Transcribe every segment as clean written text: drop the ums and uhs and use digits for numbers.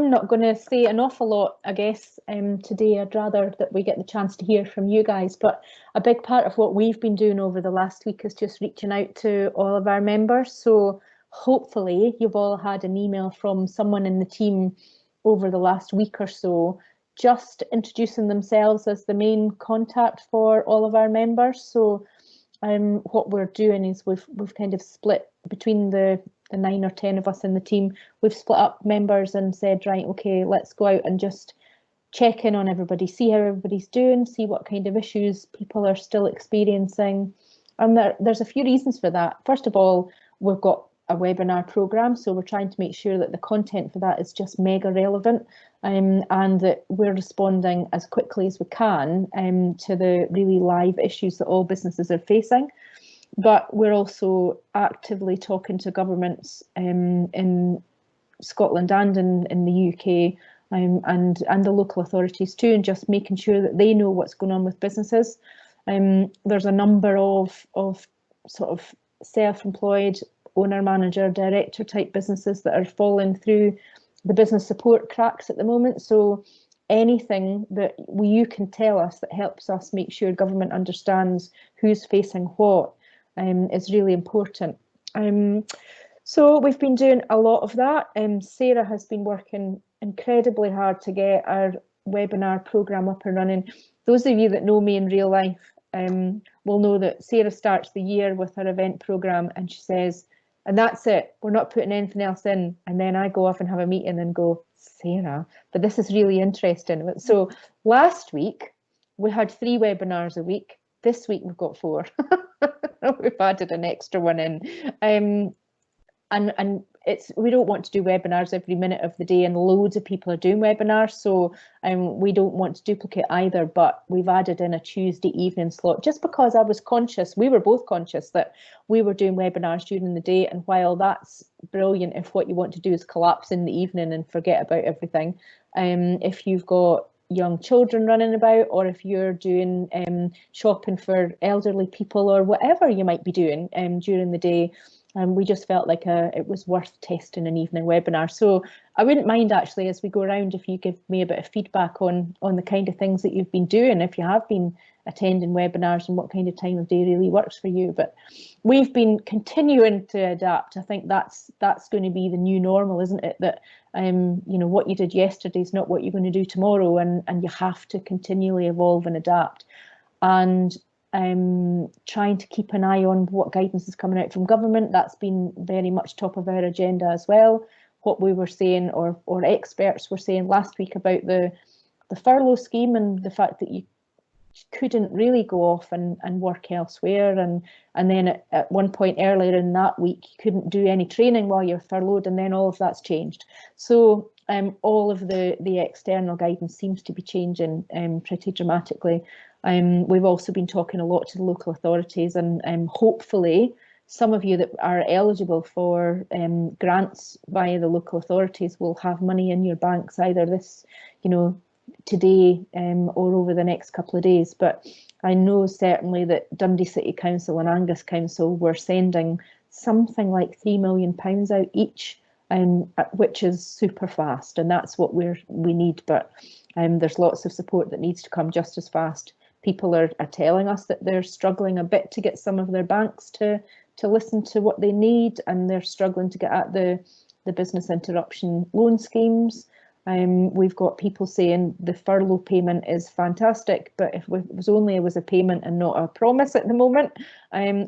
I'm not going to say an awful lot, I guess, today. I'd rather that we get the chance to hear from you guys. But a big part of what we've been doing over the last week is just reaching out to all of our members. So hopefully you've all had an email from someone in the team over the last week or so, just introducing themselves as the main contact for all of our members. So what we're doing is we've kind of split between the 9 or 10 of us in the team. We've split up members and said, right, okay, let's go out and just check in on everybody, see how everybody's doing, see what kind of issues people are still experiencing. And there's a few reasons for that. First of all, we've got a webinar program, so we're trying to make sure that the content for that is just mega relevant, and that we're responding as quickly as we can to the really live issues that all businesses are facing. But we're also actively talking to governments in Scotland and in the UK, and the local authorities too, and just making sure that they know what's going on with businesses. There's a number of sort of self-employed, owner, manager, director type businesses that are falling through the business support cracks at the moment. So anything that you can tell us that helps us make sure government understands who's facing what is really important. So we've been doing a lot of that. Sarah has been working incredibly hard to get our webinar program up and running. Those of you that know me in real life will know that Sarah starts the year with her event program and she says, and that's it, we're not putting anything else in. And then I go off and have a meeting and go, Sarah, but this is really interesting. So last week we had 3 webinars a week. This week we've got 4. We've added an extra one in. And we don't want to do webinars every minute of the day, and loads of people are doing webinars, so we don't want to duplicate either, but we've added in a Tuesday evening slot just because I was conscious, we were both conscious that we were doing webinars during the day, and while that's brilliant if what you want to do is collapse in the evening and forget about everything, if you've got young children running about, or if you're doing shopping for elderly people or whatever you might be doing during the day, we just felt like it was worth testing an evening webinar. So I wouldn't mind actually, as we go around, if you give me a bit of feedback on the kind of things that you've been doing, if you have been attending webinars and what kind of time of day really works for you. But we've been continuing to adapt. I think that's going to be the new normal, isn't it? That you know, what you did yesterday is not what you're going to do tomorrow, and you have to continually evolve and adapt. And trying to keep an eye on what guidance is coming out from government. That's been very much top of our agenda as well. What we were saying, or experts were saying last week about the furlough scheme, and the fact that you couldn't really go off and work elsewhere, and then at one point earlier in that week you couldn't do any training while you're furloughed, and then all of that's changed. So all of the external guidance seems to be changing pretty dramatically. We've also been talking a lot to the local authorities, and hopefully some of you that are eligible for grants via the local authorities will have money in your banks either this, you know, today or over the next couple of days. But I know certainly that Dundee City Council and Angus Council were sending something like £3 million out each, which is super fast, and that's what we need. But there's lots of support that needs to come just as fast. People are telling us that they're struggling a bit to get some of their banks to listen to what they need, and they're struggling to get at the business interruption loan schemes. We've got people saying the furlough payment is fantastic, but if it was a payment and not a promise at the moment.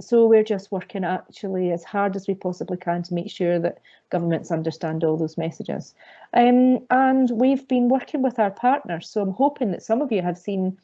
So we're just working actually as hard as we possibly can to make sure that governments understand all those messages. And we've been working with our partners. So I'm hoping that some of you have seen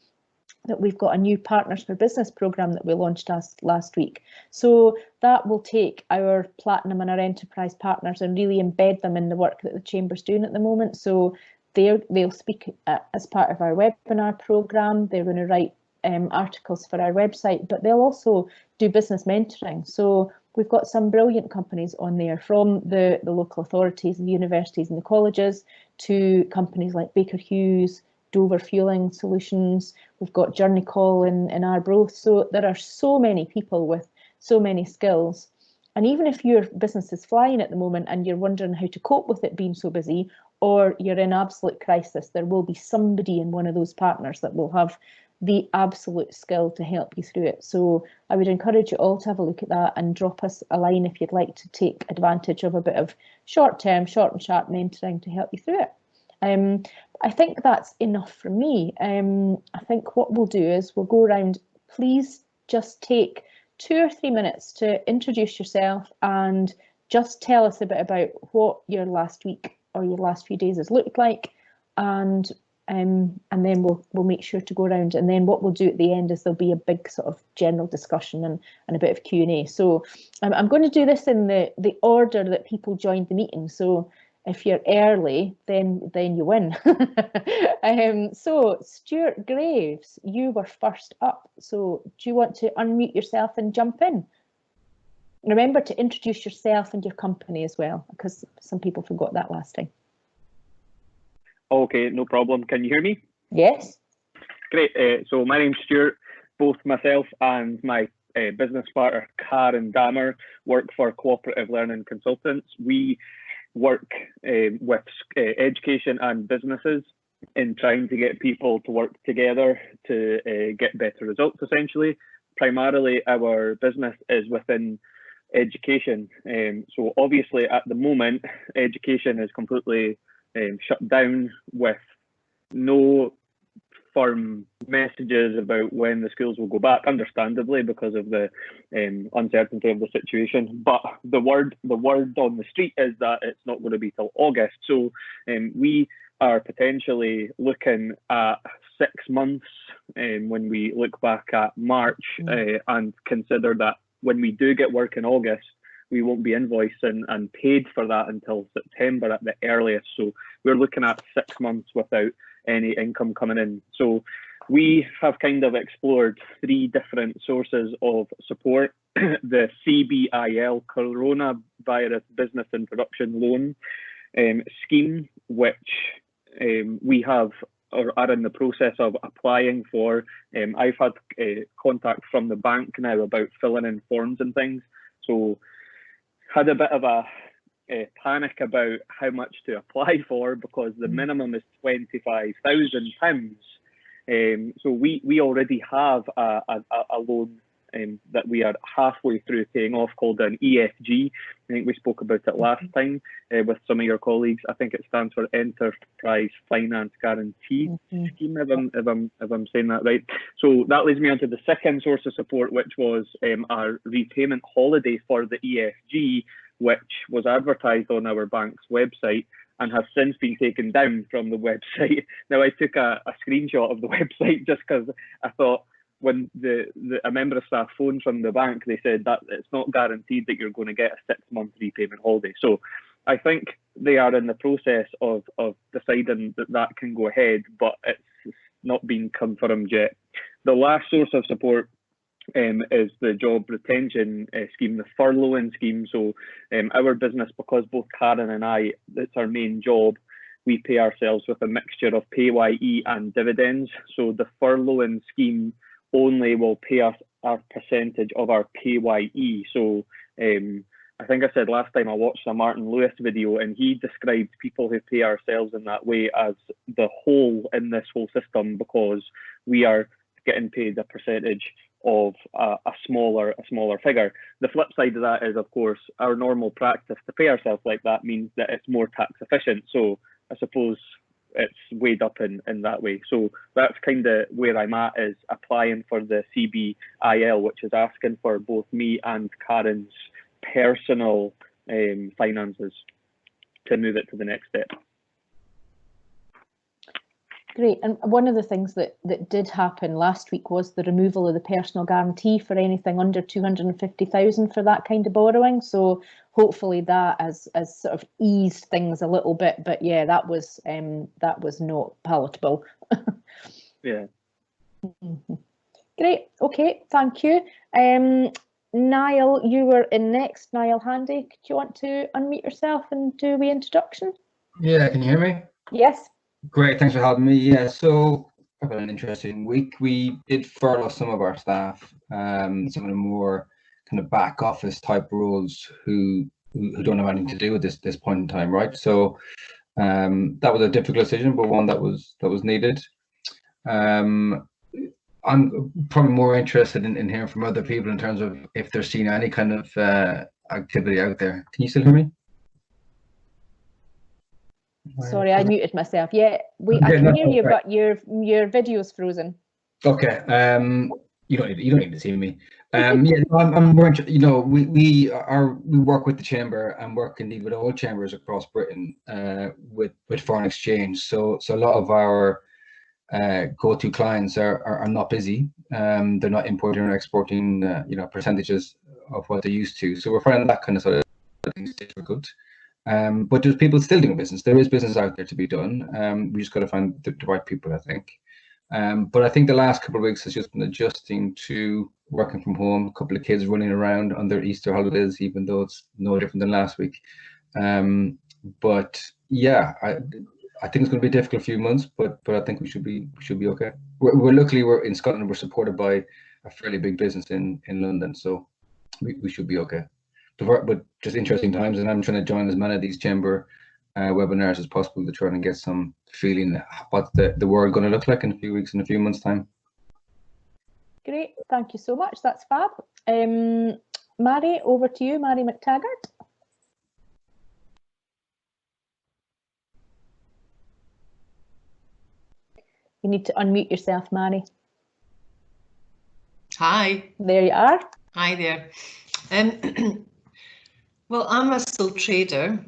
that we've got a new Partners for Business programme that we launched last week. So that will take our Platinum and our Enterprise partners and really embed them in the work that the Chamber's doing at the moment. So they'll speak as part of our webinar programme. They're going to write articles for our website, but they'll also do business mentoring. So we've got some brilliant companies on there, from the local authorities, the universities and the colleges, to companies like Baker Hughes, Dover Fueling Solutions. We've got Journey Call in Arbroath. So there are so many people with so many skills. And even if your business is flying at the moment and you're wondering how to cope with it being so busy, or you're in absolute crisis, there will be somebody in one of those partners that will have the absolute skill to help you through it. So I would encourage you all to have a look at that and drop us a line if you'd like to take advantage of a bit of short-term, short and sharp mentoring to help you through it. I think that's enough from me. I think what we'll do is we'll go around. Please just take 2 or 3 minutes to introduce yourself and just tell us a bit about what your last week or your last few days has looked like, and then we'll make sure to go around. And then what we'll do at the end is there'll be a big sort of general discussion and a bit of Q&A. So I'm going to do this in the order that people joined the meeting. So if you're early, then you win. So Stuart Graves, you were first up. So do you want to unmute yourself and jump in? Remember to introduce yourself and your company as well, because some people forgot that last time. Okay, no problem. Can you hear me? Yes. Great. So my name's Stuart. Both myself and my business partner, Karen Dammer, work for Cooperative Learning Consultants. We work with education and businesses in trying to get people to work together to get better results, essentially. Primarily, our business is within education. So obviously, at the moment, education is completely shut down with no firm messages about when the schools will go back, understandably, because of the uncertainty of the situation. But the word on the street is that it's not going to be till August. So we are potentially looking at 6 months when we look back at March and consider that when we do get work in August, we won't be invoiced and paid for that until September at the earliest. So we're looking at 6 months without any income coming in. So we have kind of explored 3 different sources of support. The CBIL, Coronavirus Business Interruption Loan scheme, which we have or are in the process of applying for. I've had contact from the bank now about filling in forms and things. So had a bit of a panic about how much to apply for, because the minimum is £25,000. So we already have a loan that we are halfway through paying off, called an EFG. I think we spoke about it last time with some of your colleagues. I think it stands for Enterprise Finance Guarantee Scheme, if I'm saying that right. So that leads me on to the second source of support, which was our repayment holiday for the EFG, which was advertised on our bank's website and has since been taken down from the website. Now, I took a screenshot of the website just because I thought, when a member of staff phoned from the bank, they said that it's not guaranteed that you're going to get a 6-month repayment holiday. So I think they are in the process of deciding that can go ahead, but it's not been confirmed yet. The last source of support is the job retention scheme, the furloughing scheme. So our business, because both Karen and I, it's our main job, we pay ourselves with a mixture of PAYE and dividends. So the furloughing scheme only will pay us our percentage of our PAYE. So I think I said last time I watched a Martin Lewis video, and he described people who pay ourselves in that way as the hole in this whole system, because we are getting paid a percentage of a smaller figure. The flip side of that is, of course, our normal practice to pay ourselves like that means that it's more tax efficient. So I suppose it's weighed up in that way. So that's kind of where I'm at, is applying for the CBIL, which is asking for both me and Karen's personal finances to move it to the next step. Great. And one of the things that did happen last week was the removal of the personal guarantee for anything under 250,000 for that kind of borrowing. So hopefully that has sort of eased things a little bit. But yeah, that was not palatable. Yeah. Great. Okay. Thank you. Niall, you were in next. Niall Handy, do you want to unmute yourself and do a wee introduction? Yeah. Can you hear me? Yes. Great, thanks for having me. Yeah, so I've had an interesting week. We did furlough some of our staff, some of the more kind of back office type roles who don't have anything to do with this point in time, right? So That was a difficult decision, but one that was needed. I'm probably more interested in hearing from other people in terms of if they're seeing any kind of activity out there. Can you still hear me? Sorry, I muted myself. Yeah, I can hear you, but your video's frozen. Okay. You don't need to see me. Yeah, I'm more interested. You know, we work with the chamber and work indeed with all chambers across Britain with foreign exchange. So a lot of our go-to clients are not busy. They're not importing or exporting, you know, percentages of what they're used to. So we're finding that kind of sort of things are good. But there's people still doing business. There is business out there to be done. We just got to find the right people, I think. But I think the last couple of weeks has just been adjusting to working from home. A couple of kids running around on their Easter holidays, even though it's no different than last week. But yeah, I think it's going to be a difficult few months, but I think we should be okay. We're luckily we're in Scotland. We're supported by a fairly big business in London, so we should be okay. But just interesting times, and I'm trying to join as many of these chamber webinars as possible to try and get some feeling what the world going to look like in a few weeks, in a few months' time. Great, thank you so much. That's fab. Mary, over to you, Mary McTaggart. You need to unmute yourself, Mary. Hi. There you are. Hi there. Well, I'm a sole trader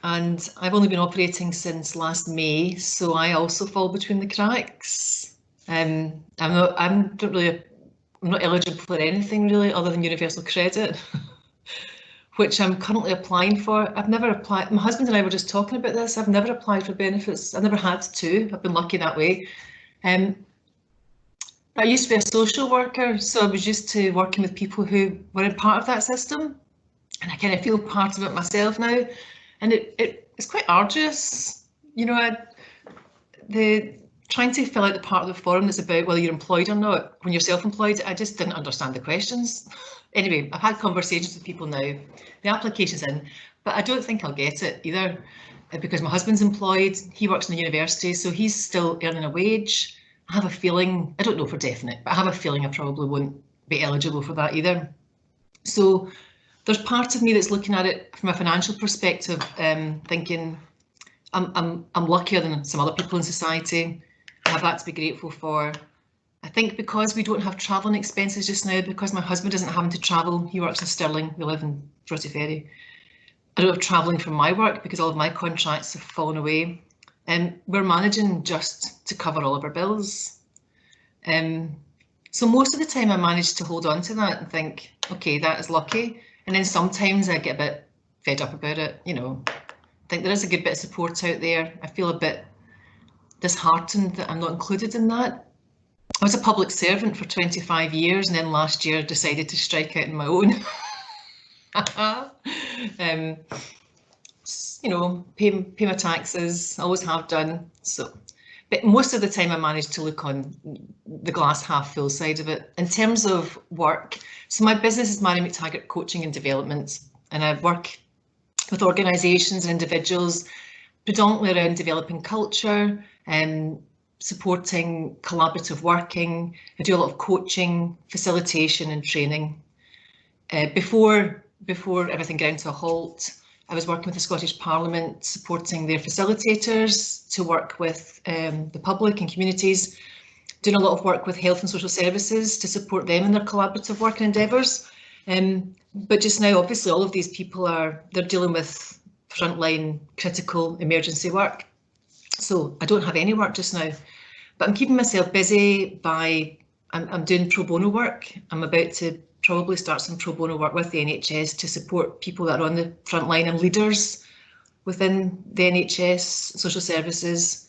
and I've only been operating since last May, so I also fall between the cracks. I'm not eligible for anything really other than universal credit, which I'm currently applying for. I've never applied. My husband and I were just talking about this. I've never applied for benefits. I've never had to. I've been lucky that way. I used to be a social worker, so I was used to working with people who were in part of that system, and I kind of feel part of it myself now, and it's quite arduous. You know, trying to fill out the part of the form that's about whether you're employed or not when you're self-employed. I just didn't understand the questions. Anyway, I've had conversations with people now. The application's in, but I don't think I'll get it either, because my husband's employed. He works in the university, so he's still earning a wage. I have a feeling, I don't know for definite, but I have a feeling I probably won't be eligible for that either. So there's part of me that's looking at it from a financial perspective, thinking I'm luckier than some other people in society. I have that to be grateful for. I think because we don't have travelling expenses just now, because my husband isn't having to travel, he works in Stirling, we live in Broughty Ferry. I don't have travelling from my work because all of my contracts have fallen away. And we're managing just to cover all of our bills. So most of the time I manage to hold on to that and think, okay, that is lucky. And then sometimes I get a bit fed up about it, you know. I think there is a good bit of support out there. I feel a bit disheartened that I'm not included in that. I was a public servant for 25 years and then last year decided to strike out on my own. You know, pay my taxes, always have done. So, but most of the time I manage to look on the glass half full side of it. In terms of work, so my business is Mary McTaggart Coaching and Development, and I work with organisations and individuals predominantly around developing culture and supporting collaborative working. I do a lot of coaching, facilitation and training. Before everything ground to a halt, I was working with the Scottish Parliament, supporting their facilitators to work with the public and communities, doing a lot of work with health and social services to support them in their collaborative work and endeavours. But just now, obviously, all of these people they're dealing with frontline critical emergency work. So I don't have any work just now, but I'm keeping myself busy by, I'm doing pro bono work. I'm about to probably start some pro bono work with the NHS to support people that are on the front line and leaders within the NHS social services.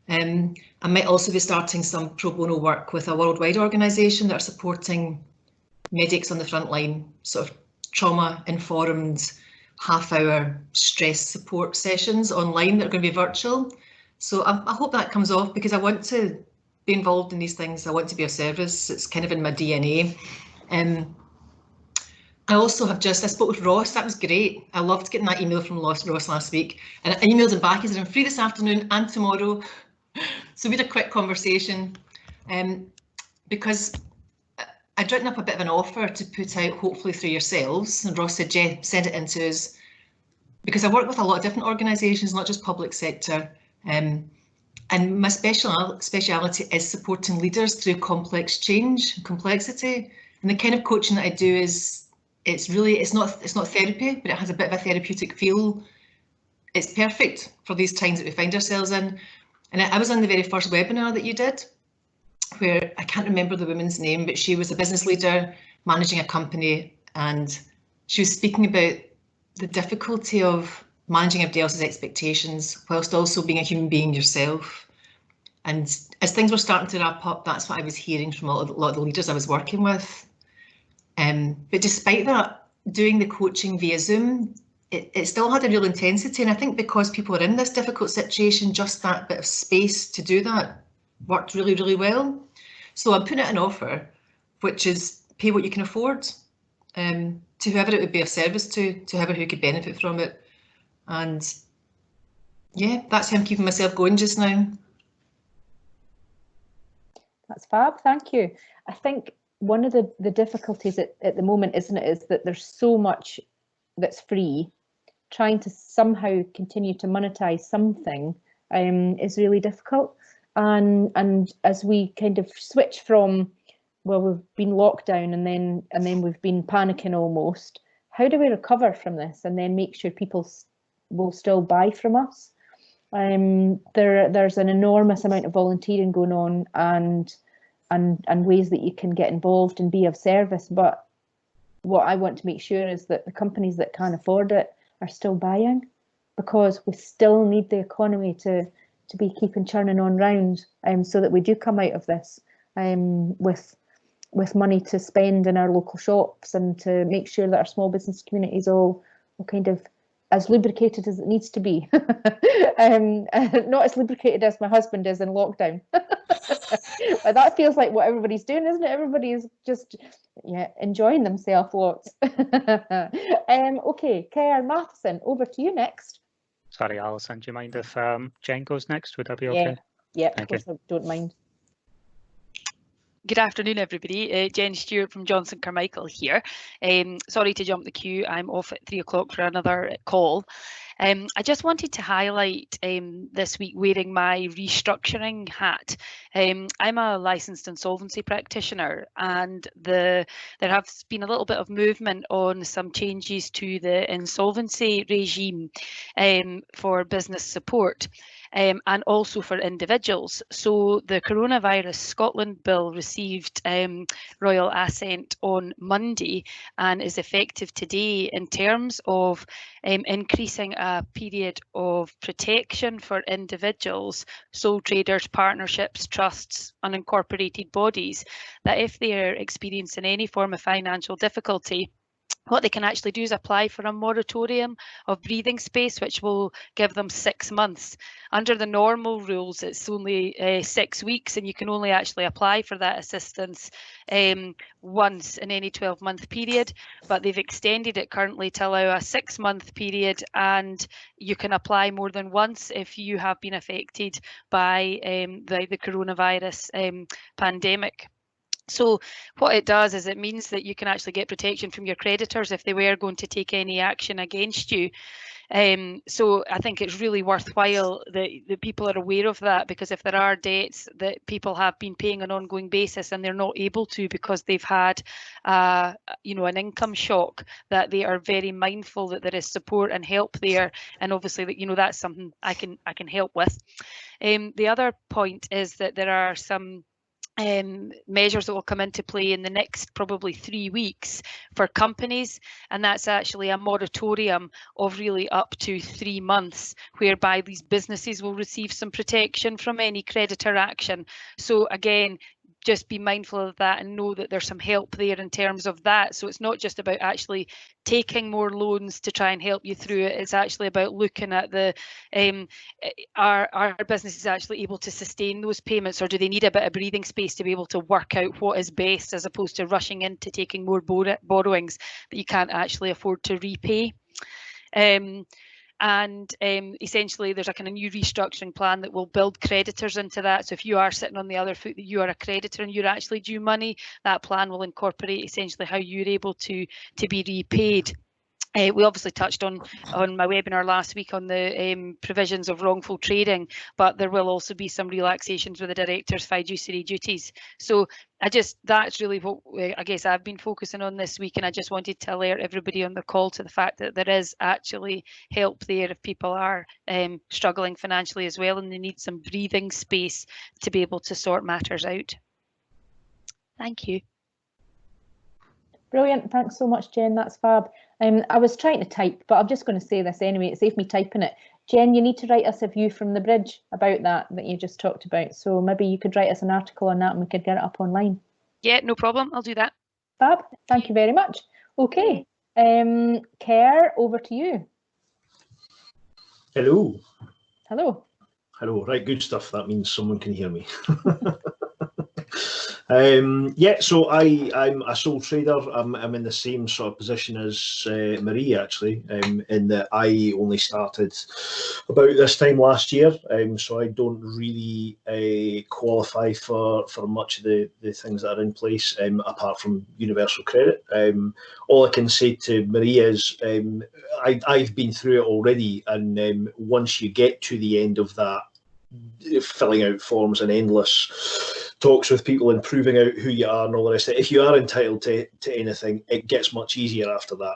I might also be starting some pro bono work with a worldwide organisation that are supporting medics on the front line, sort of trauma-informed half-hour stress support sessions online that are going to be virtual. So I hope that comes off because I want to be involved in these things. I want to be of service. It's kind of in my DNA. And I also have I spoke with Ross, that was great. I loved getting that email from Ross last week. And I emailed him back, he said, I'm free this afternoon and tomorrow. So we had a quick conversation because I'd written up a bit of an offer to put out, hopefully through yourselves. And Ross said, yeah, send it in to us. Because I work with a lot of different organisations, not just public sector. And my speciality is supporting leaders through complex change and complexity. And the kind of coaching that I do is, it's not therapy, but it has a bit of a therapeutic feel. It's perfect for these times that we find ourselves in. And I was on the very first webinar that you did, where I can't remember the woman's name, but she was a business leader managing a company, and she was speaking about the difficulty of managing everybody else's expectations whilst also being a human being yourself. And as things were starting to wrap up, that's what I was hearing from a lot of the leaders I was working with. But despite that, doing the coaching via Zoom, it still had a real intensity. And I think because people are in this difficult situation, just that bit of space to do that worked really, really well. So I'm putting out an offer, which is pay what you can afford to whoever it would be of service to whoever who could benefit from it. And yeah, that's how I'm keeping myself going just now. That's fab, thank you. I think one of the difficulties at the moment, isn't it, is that there's so much that's free. Trying to somehow continue to monetize something is really difficult. And as we kind of switch from, well, we've been locked down and then we've been panicking almost, how do we recover from this and then make sure people will still buy from us? There's an enormous amount of volunteering going on and ways that you can get involved and be of service, but what I want to make sure is that the companies that can't afford it are still buying, because we still need the economy to be keeping churning on round, so that we do come out of this with money to spend in our local shops, and to make sure that our small business community is all kind of as lubricated as it needs to be. Not as lubricated as my husband is in lockdown. But that feels like what everybody's doing, isn't it? Everybody's just enjoying themselves lots. Okay, Claire Matheson, over to you next. Sorry, Alison, do you mind if Jen goes next? Would that be okay? Yeah, of course, I don't mind. Good afternoon, everybody. Jen Stewart from Johnson Carmichael here. Sorry to jump the queue. I'm off at 3 o'clock for another call. I just wanted to highlight this week wearing my restructuring hat. I'm a licensed insolvency practitioner, and there has been a little bit of movement on some changes to the insolvency regime for business support. And also for individuals. So the Coronavirus Scotland Bill received royal assent on Monday and is effective today in terms of increasing a period of protection for individuals, sole traders, partnerships, trusts, unincorporated bodies, that if they're experiencing any form of financial difficulty, what they can actually do is apply for a moratorium of breathing space, which will give them 6 months. Under the normal rules, it's only 6 weeks, and you can only actually apply for that assistance once in any 12-month period. But they've extended it currently to allow a 6-month period, and you can apply more than once if you have been affected by the coronavirus pandemic. So what it does is it means that you can actually get protection from your creditors if they were going to take any action against you. So I think it's really worthwhile that people are aware of that, because if there are debts that people have been paying on an ongoing basis and they're not able to because they've had an income shock, that they are very mindful that there is support and help there, and obviously that that's something I can help with. The other point is that there are some measures that will come into play in the next probably 3 weeks for companies, and that's actually a moratorium of really up to 3 months, whereby these businesses will receive some protection from any creditor action. So again, just be mindful of that and know that there's some help there in terms of that. So it's not just about actually taking more loans to try and help you through it. It's actually about looking at the our business is actually able to sustain those payments, or do they need a bit of breathing space to be able to work out what is best, as opposed to rushing into taking more borrowings that you can't actually afford to repay. Essentially there's a kind of new restructuring plan that will build creditors into that. So if you are sitting on the other foot that you are a creditor and you're actually due money, that plan will incorporate essentially how you're able to be repaid. We obviously touched on my webinar last week on the provisions of wrongful trading, but there will also be some relaxations with the director's fiduciary duties. So that's really what I guess I've been focusing on this week, and I just wanted to alert everybody on the call to the fact that there is actually help there if people are struggling financially as well, and they need some breathing space to be able to sort matters out. Thank you. Brilliant. Thanks so much, Jen. That's fab. I was trying to type, but I'm just going to say this anyway. It saved me typing it. Jen, you need to write us a view from the bridge about that you just talked about. So maybe you could write us an article on that and we could get it up online. Yeah, no problem. I'll do that. Fab. Thank you very much. Okay. Kerr, over to you. Hello. Hello. Hello. Right, good stuff. That means someone can hear me. Yeah, so I'm a sole trader. I'm in the same sort of position as Marie, actually, in that I only started about this time last year, so I don't really qualify for much of the things that are in place, apart from universal credit. All I can say to Marie is I've been through it already, and once you get to the end of that, filling out forms and endless talks with people and proving out who you are and all the rest of it, if you are entitled to anything, it gets much easier after that.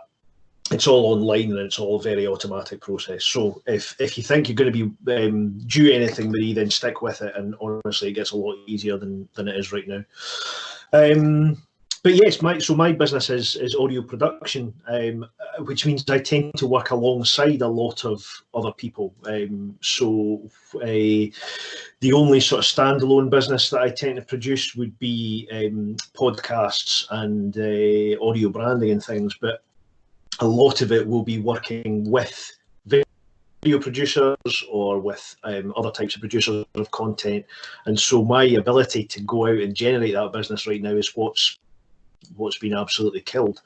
It's all online and it's all a very automatic process. So if you think you're going to be due anything, Marie, then stick with it, and honestly it gets a lot easier than it is right now. But yes, my business is audio production, which means I tend to work alongside a lot of other people. So the only sort of standalone business that I tend to produce would be podcasts and audio branding and things, but a lot of it will be working with video producers or with other types of producers of content. And so my ability to go out and generate that business right now is what's been absolutely killed.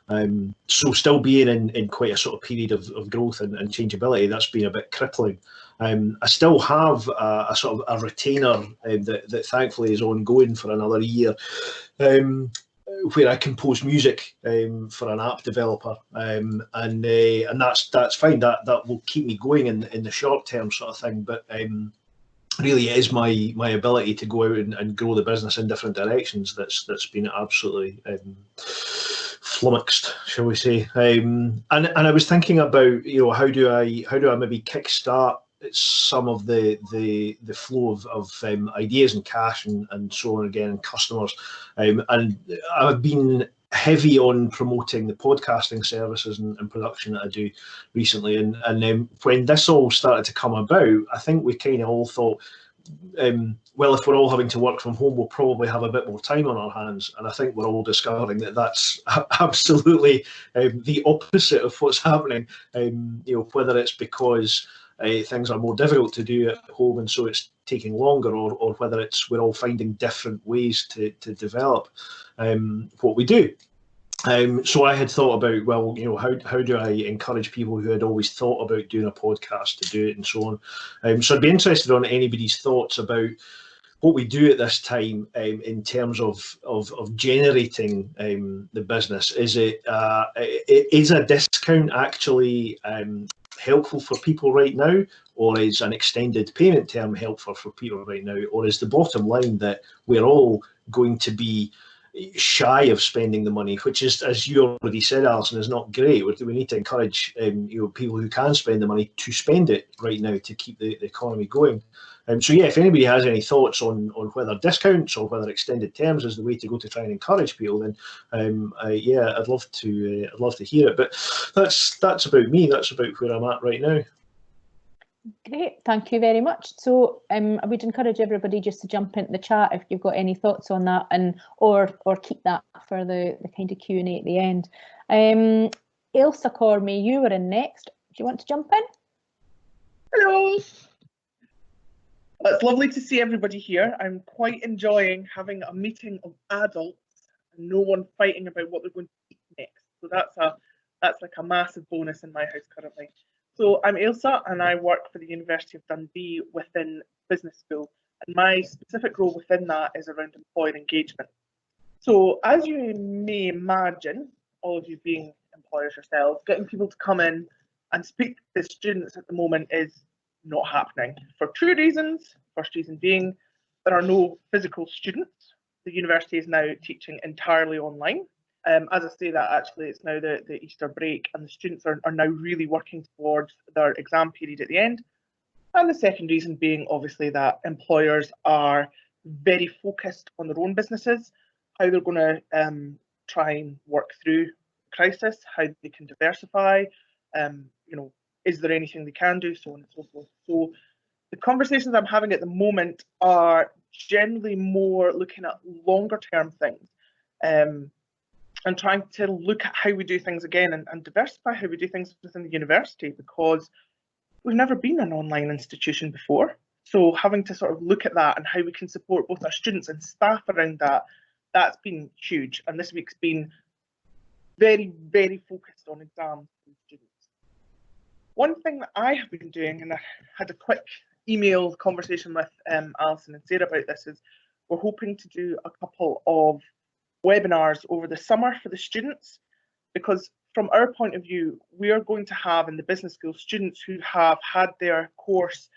So still being in quite a sort of period of growth and changeability, that's been a bit crippling. I still have a sort of a retainer that thankfully is ongoing for another year, where I compose music for an app developer, and that's fine. That will keep me going in the short term sort of thing. But really, it is my ability to go out and grow the business in different directions that's been absolutely flummoxed, shall we say. And I was thinking about, how do I maybe kickstart some of the flow of ideas and cash and so on again, and customers. And I've been heavy on promoting the podcasting services and production that I do recently. And when this all started to come about, I think we kind of all thought, well, if we're all having to work from home, we'll probably have a bit more time on our hands. And I think we're all discovering that that's absolutely the opposite of what's happening. Whether it's because things are more difficult to do at home and so it's taking longer, or whether it's we're all finding different ways to develop what we do. So I had thought about, well, how do I encourage people who had always thought about doing a podcast to do it and so on. So I'd be interested on anybody's thoughts about what we do at this time in terms of generating the business. Is a discount actually helpful for people right now, or is an extended payment term helpful for people right now, or is the bottom line that we're all going to be shy of spending the money, which is, as you already said, Alison, is not great. We need to encourage people who can spend the money to spend it right now to keep the economy going. So yeah, if anybody has any thoughts on whether discounts or whether extended terms is the way to go to try and encourage people, then yeah, I'd love to hear it. But that's about me. That's about where I'm at right now. Great, thank you very much. So I would encourage everybody just to jump into the chat if you've got any thoughts on that, and or keep that for the kind of Q&A at the end. Ailsa Cormie, you were in next. Do you want to jump in? Hello. Well, it's lovely to see everybody here. I'm quite enjoying having a meeting of adults and no one fighting about what they're going to eat next. So that's like a massive bonus in my house currently. So I'm Ailsa and I work for the University of Dundee within business school, and my specific role within that is around employer engagement. So as you may imagine, all of you being employers yourselves, getting people to come in and speak to students at the moment is not happening for two reasons. First reason being there are no physical students. The university is now teaching entirely online. As I say that, actually, it's now the Easter break and the students are now really working towards their exam period at the end. And the second reason being obviously that employers are very focused on their own businesses, how they're going to try and work through crisis, how they can diversify, is there anything they can do, so on and so forth. So the conversations I'm having at the moment are generally more looking at longer term things. And trying to look at how we do things again and diversify how we do things within the university, because we've never been an online institution before. So having to sort of look at that and how we can support both our students and staff around that, that's been huge. And this week's been very, very focused on exams for students. One thing that I have been doing, and I had a quick email conversation with Alison and Sarah about this, is we're hoping to do a couple of webinars over the summer for the students, because from our point of view, we are going to have in the business school students who have had their course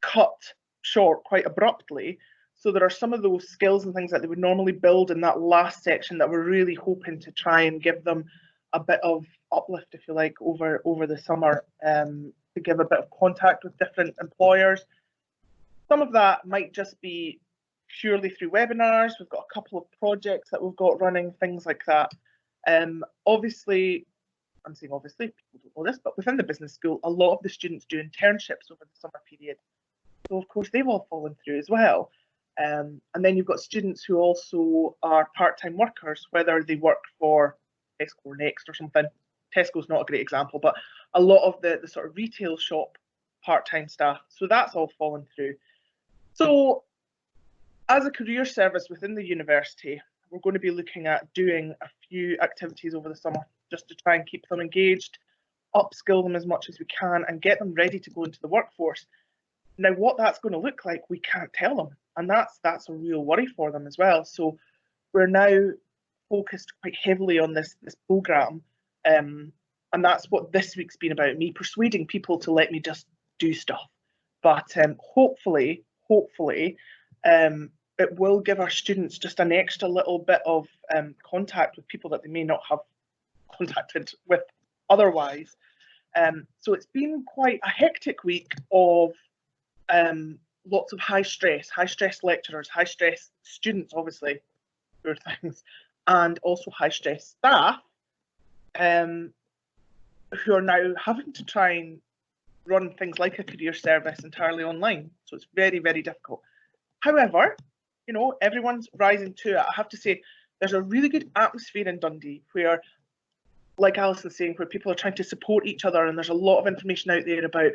cut short quite abruptly. So there are some of those skills and things that they would normally build in that last section that we're really hoping to try and give them a bit of uplift, if you like, over the summer, to give a bit of contact with different employers. Some of that might just be purely through webinars. We've got a couple of projects that we've got running, things like that. Obviously, I'm saying obviously, people don't know this, but within the business school, a lot of the students do internships over the summer period. So of course, they've all fallen through as well. And then you've got students who also are part-time workers, whether they work for Tesco or Next or something. Tesco's not a great example, but a lot of the sort of retail shop part-time staff. So that's all fallen through. So as a career service within the university, we're going to be looking at doing a few activities over the summer just to try and keep them engaged, upskill them as much as we can and get them ready to go into the workforce. Now, what that's going to look like, we can't tell them. And that's a real worry for them as well. So we're now focused quite heavily on this programme. And that's what this week's been about, me persuading people to let me just do stuff. But hopefully, it will give our students just an extra little bit of contact with people that they may not have contacted with otherwise. So it's been quite a hectic week of lots of high stress lecturers, high stress students, obviously, poor things, and also high stress staff who are now having to try and run things like a career service entirely online. So it's very, very difficult. However, everyone's rising to it. I have to say, there's a really good atmosphere in Dundee where, like Alison's saying, where people are trying to support each other, and there's a lot of information out there about,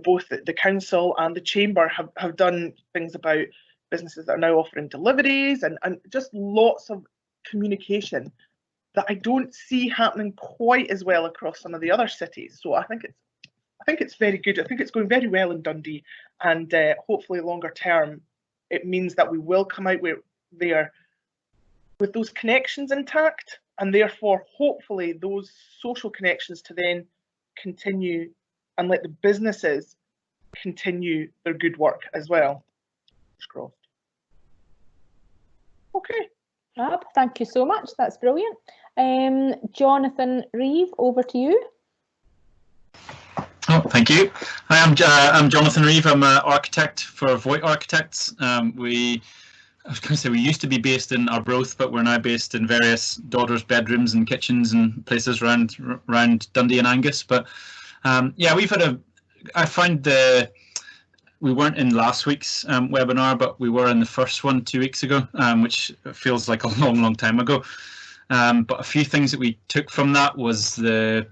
both the council and the chamber have done things about businesses that are now offering deliveries and just lots of communication that I don't see happening quite as well across some of the other cities. So I think it's very good. I think it's going very well in Dundee, and hopefully longer term, it means that we will come out there with those connections intact, and therefore hopefully those social connections to then continue and let the businesses continue their good work as well. Crossed. Okay. Thank you so much. That's brilliant. Jonathan Reeve, over to you. Oh, thank you. Hi, I'm Jonathan Reeve. I'm an architect for Voigt Architects. I was going to say we used to be based in Arbroath, but we're now based in various daughters' bedrooms and kitchens and places around Dundee and Angus. But yeah, we've had I find we weren't in last week's webinar, but we were in the first one 2 weeks ago, which feels like a long time ago. But a few things that we took from that was that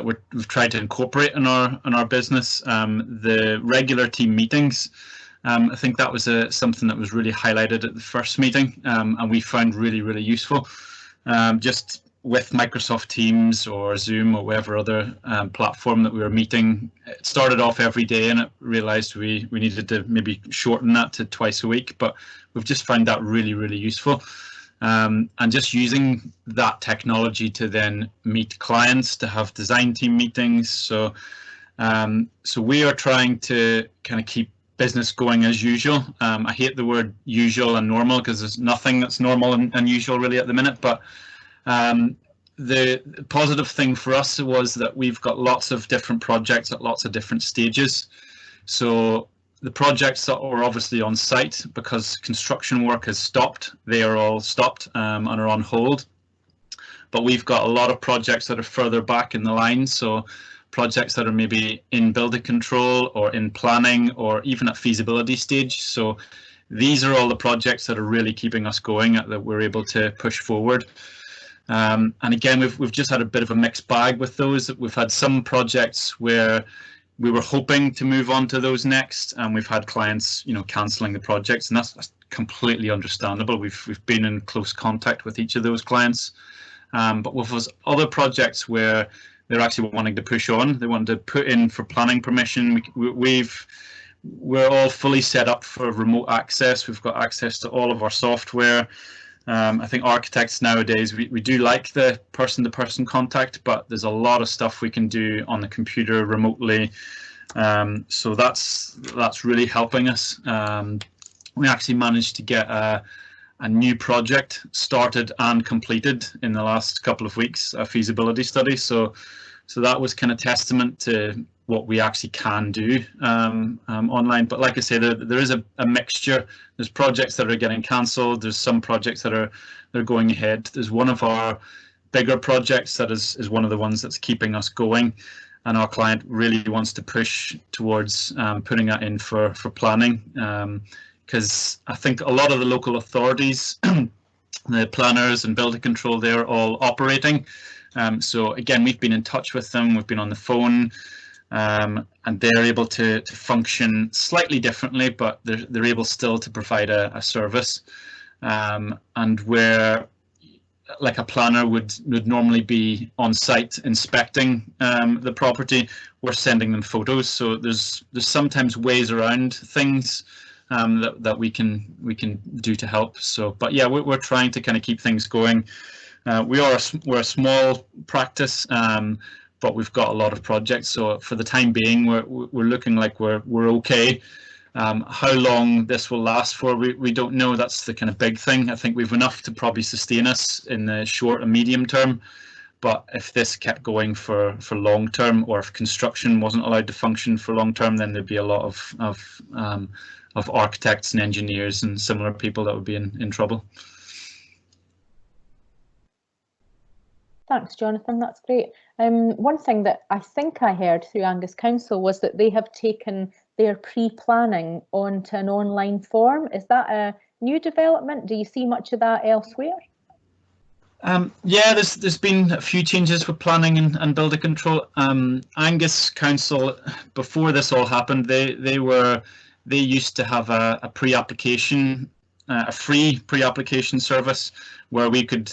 we've tried to incorporate in our business, the regular team meetings. I think that was something that was really highlighted at the first meeting, and we found really useful. Just with Microsoft Teams or Zoom or whatever other platform that we were meeting, it started off every day, and it realized we needed to maybe shorten that to twice a week, but we've just found that really useful. And just using that technology to then meet clients, to have design team meetings. So we are trying to kind of keep business going as usual. I hate the word usual and normal because there's nothing that's normal and usual really at the minute, but the positive thing for us was that we've got lots of different projects at lots of different stages. So the projects that are obviously on site, because construction work has stopped, they are all stopped and are on hold. But we've got a lot of projects that are further back in the line. So projects that are maybe in building control or in planning or even at feasibility stage. So these are all the projects that are really keeping us going, that we're able to push forward. And again, we've just had a bit of a mixed bag with those. We've had some projects where we were hoping to move on to those next, and we've had clients, cancelling the projects, and that's completely understandable. We've been in close contact with each of those clients, but with those other projects where they're actually wanting to push on, they want to put in for planning permission. We're all fully set up for remote access. We've got access to all of our software. I think architects nowadays, we do like the person-to-person contact, but there's a lot of stuff we can do on the computer remotely. So that's really helping us. We actually managed to get a new project started and completed in the last couple of weeks, a feasibility study. So that was kind of testament to what we actually can do online. But like I say, there is a mixture. There's projects that are getting cancelled. There's some projects that are going ahead. There's one of our bigger projects that is one of the ones that's keeping us going, and our client really wants to push towards putting that in for planning, because I think a lot of the local authorities, the planners and building control, they're all operating. So again, we've been in touch with them. We've been on the phone. And they're able to function slightly differently, but they're able still to provide a service. And where, like a planner would normally be on site inspecting the property, we're sending them photos. So there's sometimes ways around things that we can do to help. So, but yeah, we're trying to kind of keep things going. We're a small practice. But we've got a lot of projects, so for the time being, we're looking like we're okay. How long this will last for, we don't know. That's the kind of big thing. I think we've enough to probably sustain us in the short and medium term. But if this kept going for long term, or if construction wasn't allowed to function for long term, then there'd be a lot of architects and engineers and similar people that would be in trouble. Thanks, Jonathan. That's great. One thing that I think I heard through Angus Council was that they have taken their pre-planning onto an online form. Is that a new development? Do you see much of that elsewhere? Yeah, there's been a few changes with planning and builder control. Angus Council, before this all happened, they used to have a pre-application, a free pre-application service where we could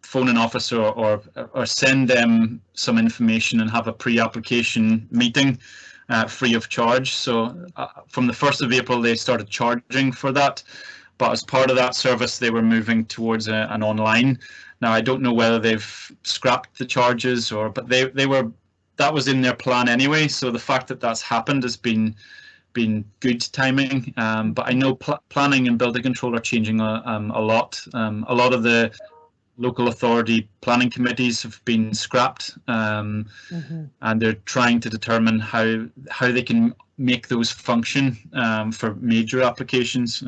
phone an officer or send them some information and have a pre-application meeting free of charge. So from the 1st of April, they started charging for that. But as part of that service, they were moving towards an online. Now, I don't know whether they've scrapped the charges but that was in their plan anyway. So the fact that that's happened has been good timing. But I know planning and building control are changing a lot. A lot of the local authority planning committees have been scrapped, and they're trying to determine how they can make those function for major applications.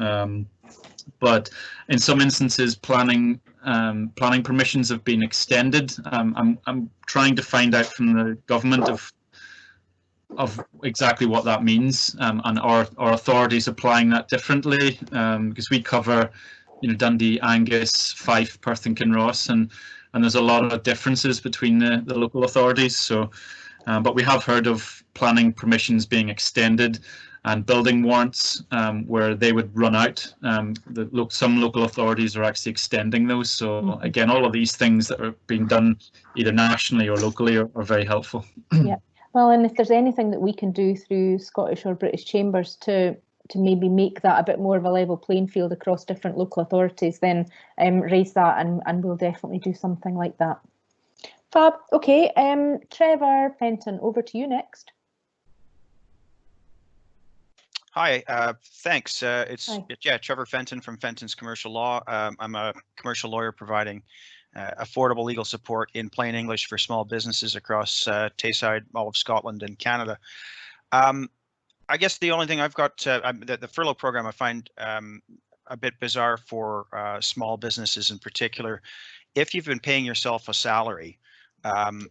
But in some instances, planning permissions have been extended. I'm trying to find out from the government of of exactly what that means, and our authorities applying that differently, because we cover, Dundee, Angus, Fife, Perth and Kinross, and there's a lot of differences between the local authorities. So, but we have heard of planning permissions being extended and building warrants where they would run out. Some local authorities are actually extending those. So again, all of these things that are being done either nationally or locally are very helpful. Yeah. Well, and if there's anything that we can do through Scottish or British chambers to maybe make that a bit more of a level playing field across different local authorities, then raise that, and we'll definitely do something like that. Fab. Okay, Trevor Fenton, over to you next. Hi, thanks. Hi. Trevor Fenton from Fenton's Commercial Law. I'm a commercial lawyer providing affordable legal support in plain English for small businesses across Tayside, all of Scotland and Canada. I guess the only thing I've got, the furlough program I find a bit bizarre for small businesses in particular. If you've been paying yourself a salary,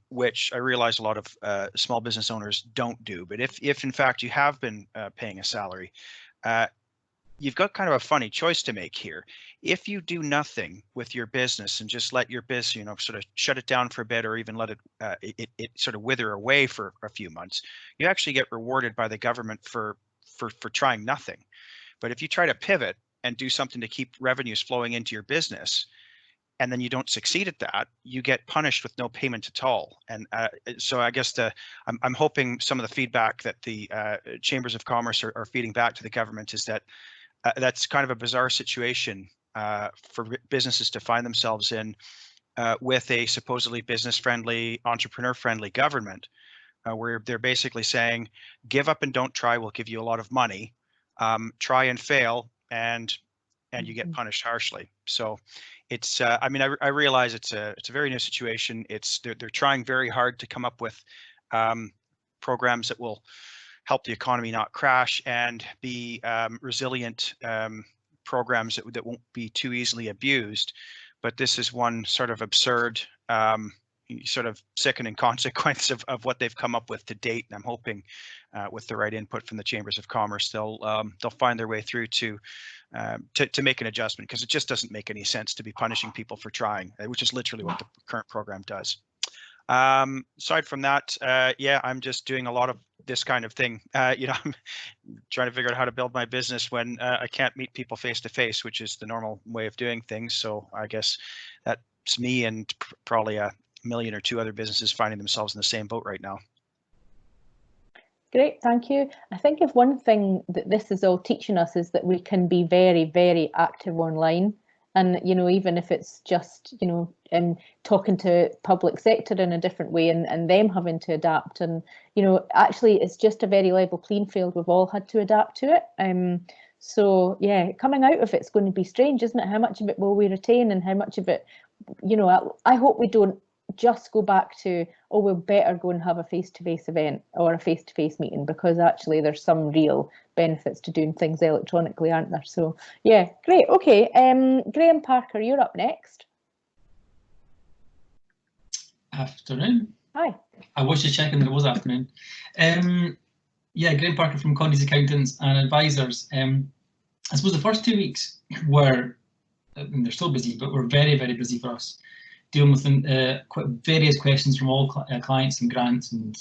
which I realize a lot of small business owners don't do, but if in fact you have been paying a salary, you've got kind of a funny choice to make here. If you do nothing with your business and just let your business, sort of shut it down for a bit, or even let it sort of wither away for a few months, you actually get rewarded by the government for trying nothing. But if you try to pivot and do something to keep revenues flowing into your business, and then you don't succeed at that, you get punished with no payment at all. And so I guess I'm hoping some of the feedback that the chambers of commerce are feeding back to the government is that that's kind of a bizarre situation for businesses to find themselves in with a supposedly business-friendly, entrepreneur-friendly government, where they're basically saying, give up and don't try, we'll give you a lot of money, try and fail, and you get punished harshly. So it's, I mean, I realize it's a very new situation. They're trying very hard to come up with programs that will help the economy not crash and be resilient programs that won't be too easily abused. But this is one sort of absurd, sort of sickening consequence of what they've come up with to date. And I'm hoping with the right input from the chambers of commerce, they'll find their way through to make an adjustment, because it just doesn't make any sense to be punishing people for trying, which is literally what the current program does. Aside from that, yeah, I'm just doing a lot of this kind of thing. I'm trying to figure out how to build my business when I can't meet people face to face, which is the normal way of doing things. So I guess that's me and probably a million or two other businesses finding themselves in the same boat right now. Great, thank you. I think if one thing that this is all teaching us is that we can be very, very active online. And, even if it's just, talking to public sector in a different way and them having to adapt. And, actually, it's just a very level playing field. We've all had to adapt to it. So, yeah, coming out of it's going to be strange, isn't it? How much of it will we retain, and how much of it, I hope we don't just go back to, oh, we'll better go and have a face-to-face event or a face-to-face meeting, because actually there's some real benefits to doing things electronically, aren't there? So yeah, great. Okay, Graham Parker, you're up next. Afternoon. Hi. I was just checking that it was afternoon. Yeah, Graham Parker from Connie's Accountants and Advisors. I suppose the first 2 weeks were, and they're still busy, but were very, very busy for us, dealing with various questions from all clients and grants, and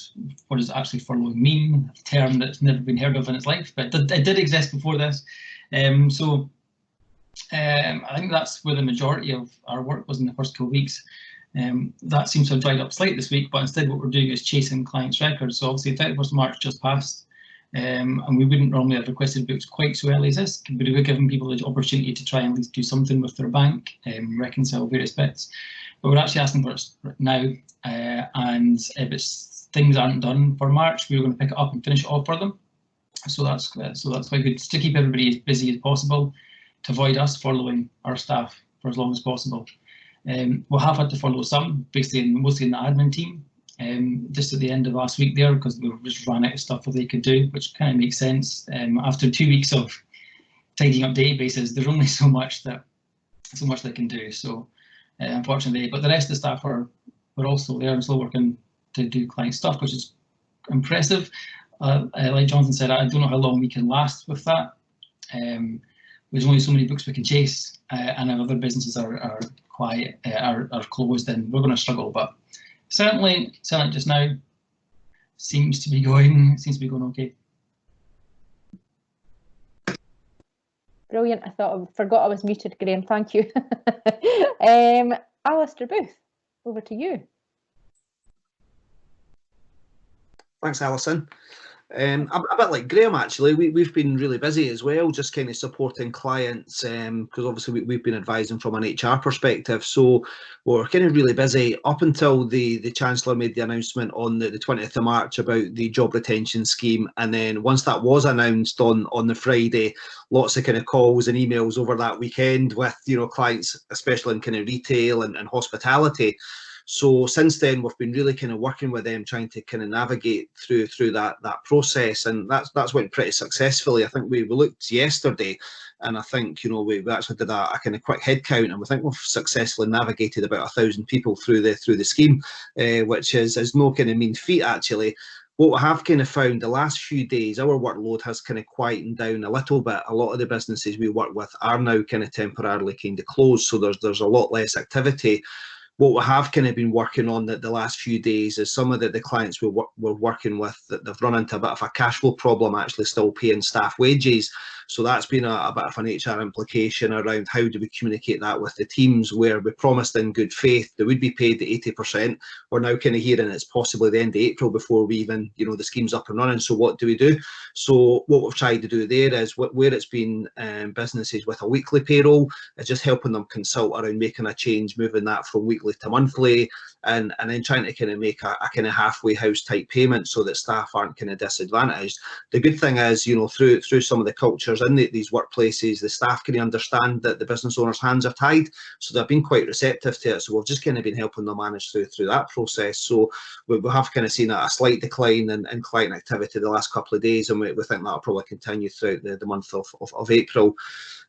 what does actually furloughing mean, a term that's never been heard of in its life, but it did exist before this. So I think that's where the majority of our work was in the first 2 weeks. That seems to have dried up slightly this week, but instead what we're doing is chasing clients' records. So obviously 31st March just passed, and we wouldn't normally have requested books quite so early as this, but we're giving people the opportunity to try and at least do something with their bank, reconcile various bits. But we're actually asking for it now, and if things aren't done for March, we're going to pick it up and finish it off for them. So that's quite good, to keep everybody as busy as possible, to avoid us furloughing our staff for as long as possible. We'll have had to furlough some, basically mostly in the admin team, just at the end of last week there, because we just ran out of stuff that they could do, which kind of makes sense. After 2 weeks of tidying up databases, there's only so much they can do. So unfortunately, but the rest of the staff were also there and still working to do client stuff, which is impressive. like Jonathan said, I don't know how long we can last with that. There's only so many books we can chase, and if other businesses are quiet, are closed, then we're going to struggle. But certainly just now seems to be going okay. Brilliant. I forgot I was muted, Graham. Thank you. Alistair Booth, over to you. Thanks, Alison. A bit like Graham, actually, we've been really busy as well, just kind of supporting clients, because obviously we've been advising from an HR perspective. So we're kind of really busy up until the Chancellor made the announcement on the 20th of March about the job retention scheme. And then once that was announced on the Friday, lots of kind of calls and emails over that weekend with, clients, especially in kind of retail and hospitality. So since then, we've been really kind of working with them, trying to kind of navigate through that process, and that's went pretty successfully. I think we looked yesterday, and I think we actually did a kind of quick head count, and we think we've successfully navigated about 1,000 people through the scheme, which is no kind of mean feat actually. What we have kind of found the last few days, our workload has kind of quietened down a little bit. A lot of the businesses we work with are now kind of temporarily kind of closed, so there's a lot less activity. What we have kind of been working on the last few days is some of the clients we're working with, that they've run into a bit of a cash flow problem, actually still paying staff wages. So that's been a bit of an HR implication around how do we communicate that with the teams, where we promised in good faith they would be paid the 80%. We're now kind of hearing it's possibly the end of April before we even, the scheme's up and running. So what do we do? So what we've tried to do there is where it's been businesses with a weekly payroll, is just helping them consult around making a change, moving that from weekly to monthly, and then trying to kind of make a kind of halfway house type payment so that staff aren't kind of disadvantaged. The good thing is, through some of the cultures in these workplaces, the staff can understand that the business owners' hands are tied, so they've been quite receptive to it. So we've just kind of been helping them manage through that process. So we have kind of seen a slight decline in client activity the last couple of days, and we think that'll probably continue throughout the month of April.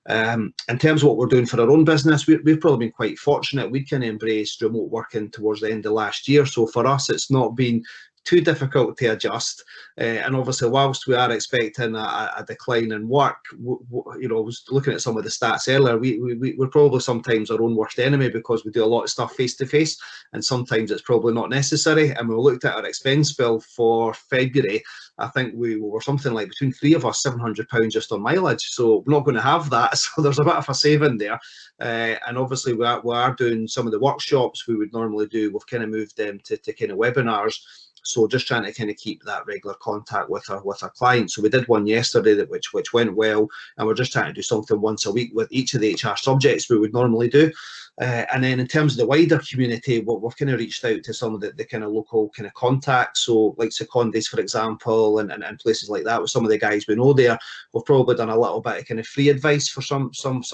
In terms of what we're doing for our own business, we've probably been quite fortunate. We kind of embraced remote working towards the end of last year, so for us it's not been too difficult to adjust, and obviously whilst we are expecting a decline in work, I was looking at some of the stats earlier, we're probably sometimes our own worst enemy, because we do a lot of stuff face to face, and sometimes it's probably not necessary. And we looked at our expense bill for February, I think we were something like between three of us £700 just on mileage, so we're not going to have that. So there's a bit of a saving there, and obviously we are doing some of the workshops we would normally do. We've kind of moved them to kind of webinars. So just trying to kind of keep that regular contact with our clients. So we did one yesterday which went well, and we're just trying to do something once a week with each of the HR subjects we would normally do. And then in terms of the wider community, we've kind of reached out to some of the kind of local kind of contacts. So like Secondes, for example, and places like that, with some of the guys we know there. We've probably done a little bit of kind of free advice for some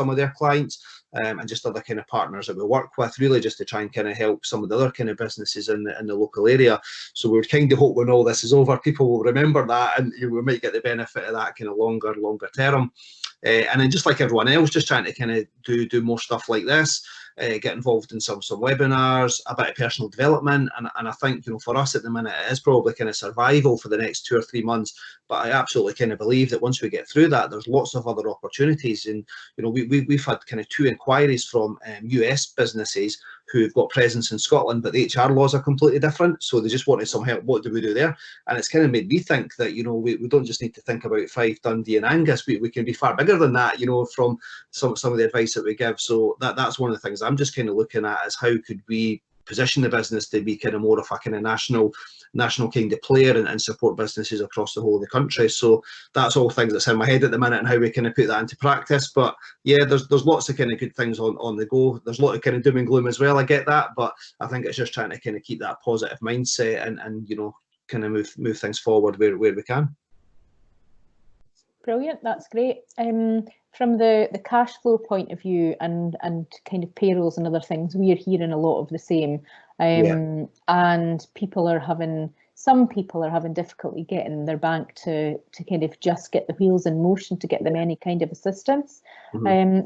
of their clients. And just other kind of partners that we work with, really just to try and kind of help some of the other kind of businesses in the local area. So we're kind of hoping when all this is over, people will remember that, and we might get the benefit of that kind of longer term. And then just like everyone else, just trying to kind of do more stuff like this, get involved in some webinars, a bit of personal development, and I think for us at the minute it is probably kind of survival for the next 2 or 3 months. But I absolutely kind of believe that once we get through that, there's lots of other opportunities. And we've had kind of 2 inquiries from US businesses who've got presence in Scotland, but the HR laws are completely different, so they just wanted some help. What do we do there? And it's kind of made me think that we don't just need to think about Fife, Dundee and Angus. We can be far bigger than that, from some of the advice that we give. So that's one of the things I'm just kind of looking at, is how could we position the business to be kind of more of a kind of national kind of player and support businesses across the whole of the country. So that's all things that's in my head at the minute, and how we kind of put that into practice. But yeah, there's lots of kind of good things on the go. There's a lot of kind of doom and gloom as well, I get that, but I think it's just trying to kind of keep that positive mindset and kind of move things forward where we can. Brilliant, that's great. From the cash flow point of view and kind of payrolls and other things, we are hearing a lot of the same. And some people are having difficulty getting their bank to kind of just get the wheels in motion to get them any kind of assistance.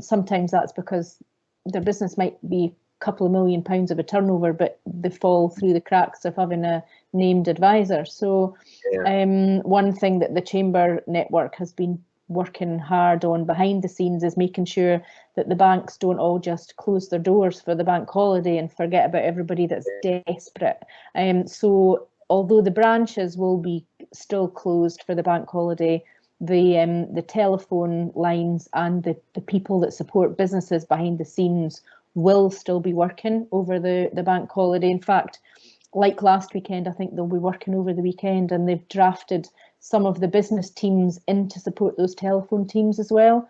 Sometimes that's because their business might be couple of £1 million of a turnover, but they fall through the cracks of having a named advisor. So one thing that the Chamber network has been working hard on behind the scenes is making sure that the banks don't all just close their doors for the bank holiday and forget about everybody that's desperate. So although the branches will be still closed for the bank holiday, the telephone lines and the people that support businesses behind the scenes will still be working over the bank holiday. In fact, like last weekend, I think they'll be working over the weekend, and they've drafted some of the business teams in to support those telephone teams as well.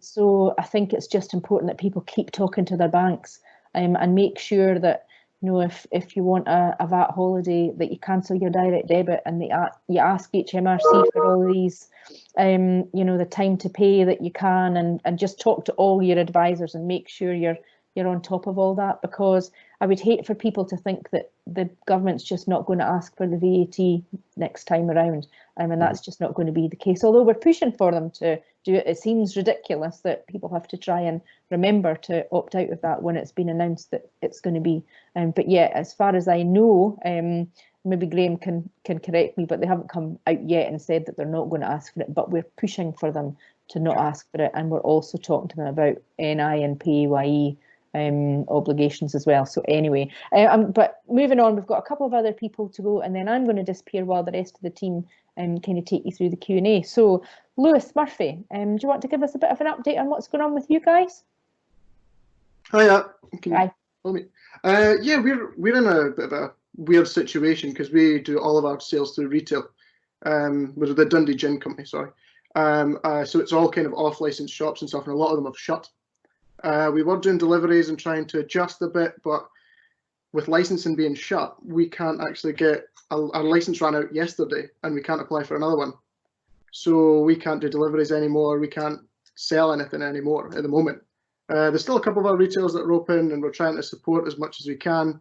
So I think it's just important that people keep talking to their banks and make sure that, you know, if you want a VAT holiday, that you cancel your direct debit and you ask HMRC for all these, you know, the time to pay that you can, and just talk to all your advisors and make sure you're on top of all that, because I would hate for people to think that the government's just not going to ask for the VAT next time around, and that's just not going to be the case. Although we're pushing for them to do it, it seems ridiculous that people have to try and remember to opt out of that when it's been announced that it's going to be. But yeah, as far as I know, maybe Graham can correct me, but they haven't come out yet and said that they're not going to ask for it, but we're pushing for them to not ask for it, and we're also talking to them about NI and PAYE obligations as well. So anyway, but moving on, we've got a couple of other people to go, and then I'm going to disappear while the rest of the team kind of take you through the Q&A. So Lewis Murphy, do you want to give us a bit of an update on what's going on with you guys? Hiya. Hi. Yeah, we're in a bit of a weird situation because we do all of our sales through retail. With the Dundee Gin Company, sorry. So it's all kind of off-licensed shops and stuff, and a lot of them have shut. We were doing deliveries and trying to adjust a bit, but with licensing being shut, we can't actually get our license ran out yesterday, and we can't apply for another one. So we can't do deliveries anymore. We can't sell anything anymore at the moment. There's still a couple of our retailers that are open, and we're trying to support as much as we can,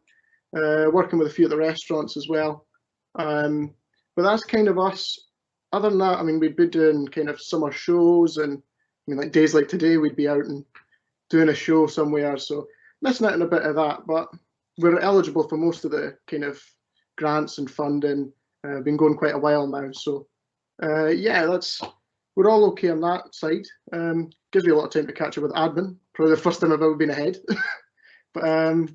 working with a few of the restaurants as well. But that's kind of us. Other than that, I mean, we'd be doing kind of summer shows, and I mean, like days like today, we'd be out and doing a show somewhere, so missing out on a bit of that, but we're eligible for most of the kind of grants and funding. Been going quite a while now, so yeah, we're all okay on that side. Gives me a lot of time to catch up with admin. Probably the first time I've ever been ahead. But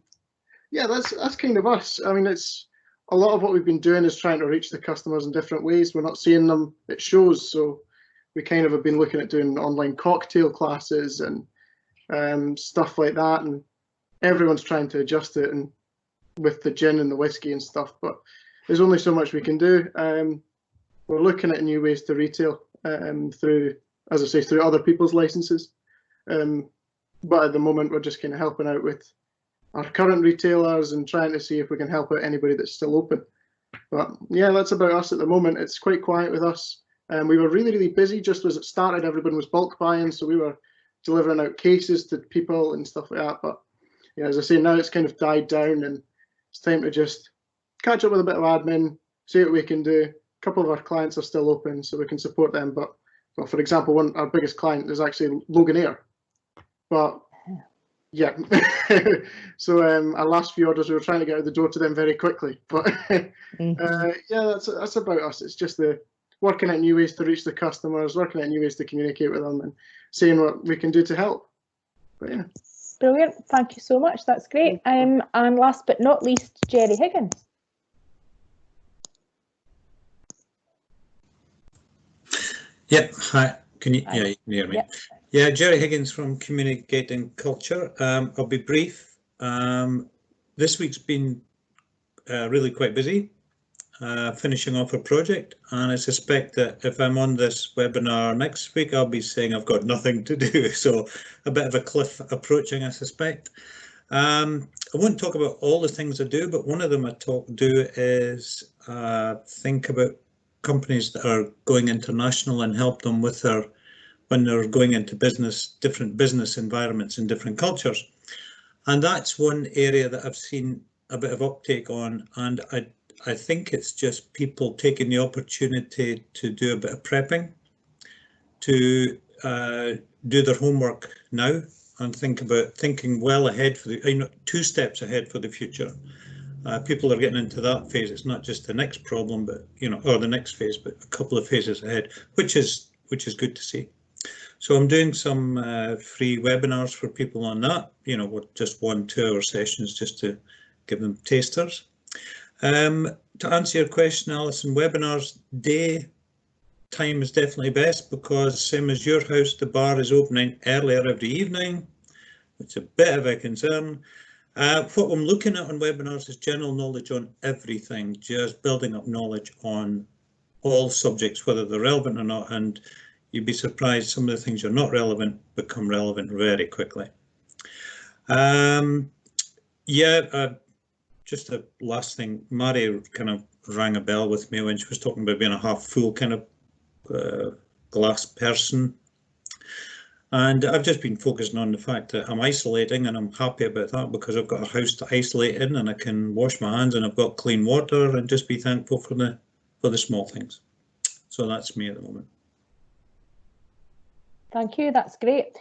yeah, that's kind of us. I mean, it's a lot of what we've been doing is trying to reach the customers in different ways. We're not seeing them at shows, so we kind of have been looking at doing online cocktail classes and stuff like that, and everyone's trying to adjust it, and with the gin and the whiskey and stuff, but there's only so much we can do. We're looking at new ways to retail through, as I say, through other people's licenses, but at the moment we're just kind of helping out with our current retailers and trying to see if we can help out anybody that's still open. But yeah, that's about us at the moment. It's quite quiet with us. We were really busy just as it started. Everyone was bulk buying, so we were delivering out cases to people and stuff like that. But yeah, as I say, now it's kind of died down, and it's time to just catch up with a bit of admin, see what we can do. A couple of our clients are still open, so we can support them. But well, for example, our biggest client is actually Loganair. But yeah, so our last few orders we were trying to get out the door to them very quickly. But yeah, that's about us. It's just working out new ways to reach the customers, working out new ways to communicate with them, and seeing what we can do to help. But yeah. Brilliant, thank you so much, that's great. And last but not least, Jerry Higgins. Yep, hi, can you hear me? Yep. Yeah, Jerry Higgins from Communicating Culture. I'll be brief. This week's been really quite busy. Finishing off a project, and I suspect that if I'm on this webinar next week, I'll be saying I've got nothing to do, so a bit of a cliff approaching, I suspect. I won't talk about all the things I do, but one of them I do is think about companies that are going international and help them with when they're going into different business environments and different cultures. And that's one area that I've seen a bit of uptake on, and I think it's just people taking the opportunity to do a bit of prepping, to do their homework now, and thinking well ahead for the, 2 steps ahead for the future. People are getting into that phase. It's not just the next problem, but or the next phase, but a couple of phases ahead, which is good to see. So I'm doing some free webinars for people on that. With just 1-2 hour sessions just to give them tasters. To answer your question, Alison, webinars day time is definitely best, because same as your house, the bar is opening earlier every evening. It's a bit of a concern. What I'm looking at on webinars is general knowledge on everything, just building up knowledge on all subjects, whether they're relevant or not, and you'd be surprised some of the things you're not relevant become relevant very quickly. Just a last thing, Mary kind of rang a bell with me when she was talking about being a half full kind of glass person. And I've just been focusing on the fact that I'm isolating, and I'm happy about that because I've got a house to isolate in, and I can wash my hands, and I've got clean water, and just be thankful for the small things. So that's me at the moment. Thank you, that's great.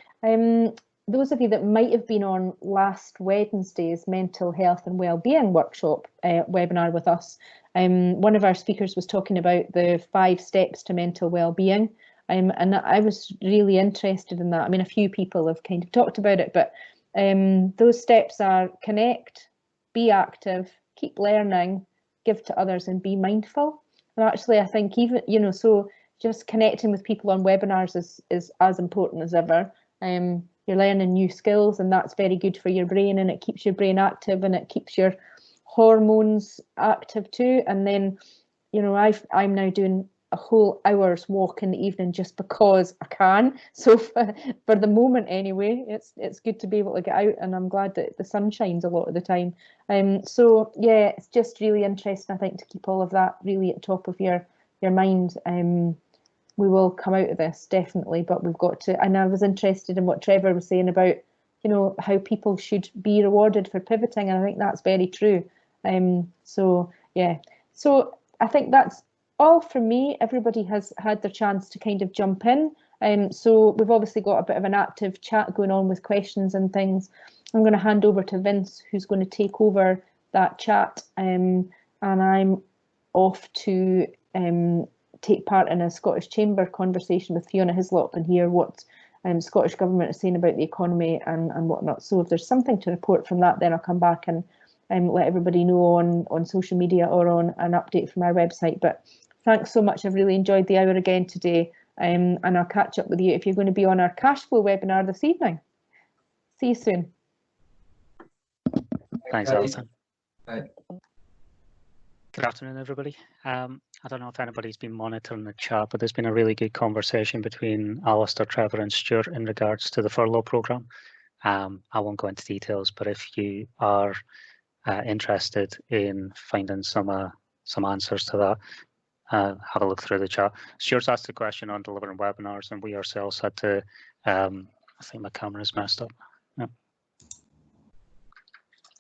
Those of you that might have been on last Wednesday's mental health and wellbeing workshop webinar with us, one of our speakers was talking about the 5 steps to mental wellbeing. And I was really interested in that. I mean, a few people have kind of talked about it, but those steps are connect, be active, keep learning, give to others, and be mindful. And actually, I think even, so just connecting with people on webinars is as important as ever. You're learning new skills, and that's very good for your brain, and it keeps your brain active, and it keeps your hormones active too. And then, I'm now doing a whole hour's walk in the evening just because I can. So for the moment anyway, it's good to be able to get out, and I'm glad that the sun shines a lot of the time. So yeah, it's just really interesting, I think, to keep all of that really at the top of your mind. We will come out of this definitely, but we've got to, and I was interested in what Trevor was saying about, how people should be rewarded for pivoting, and I think that's very true. So yeah, so I think that's all from me. Everybody has had their chance to kind of jump in. So we've obviously got a bit of an active chat going on with questions and things. I'm going to hand over to Vince, who's going to take over that chat, and I'm off to take part in a Scottish Chamber conversation with Fiona Hislop and hear what Scottish Government is saying about the economy and whatnot. So if there's something to report from that, then I'll come back and let everybody know on social media or on an update from our website. But thanks so much. I've really enjoyed the hour again today, and I'll catch up with you if you're going to be on our cash flow webinar this evening. See you soon. Thanks, Alison. Good afternoon, everybody. I don't know if anybody's been monitoring the chat, but there's been a really good conversation between Alistair, Trevor and Stuart in regards to the furlough programme. I won't go into details, but if you are interested in finding some answers to that, have a look through the chat. Stuart's asked a question on delivering webinars, and we ourselves had to, I think my camera's messed up. Yeah.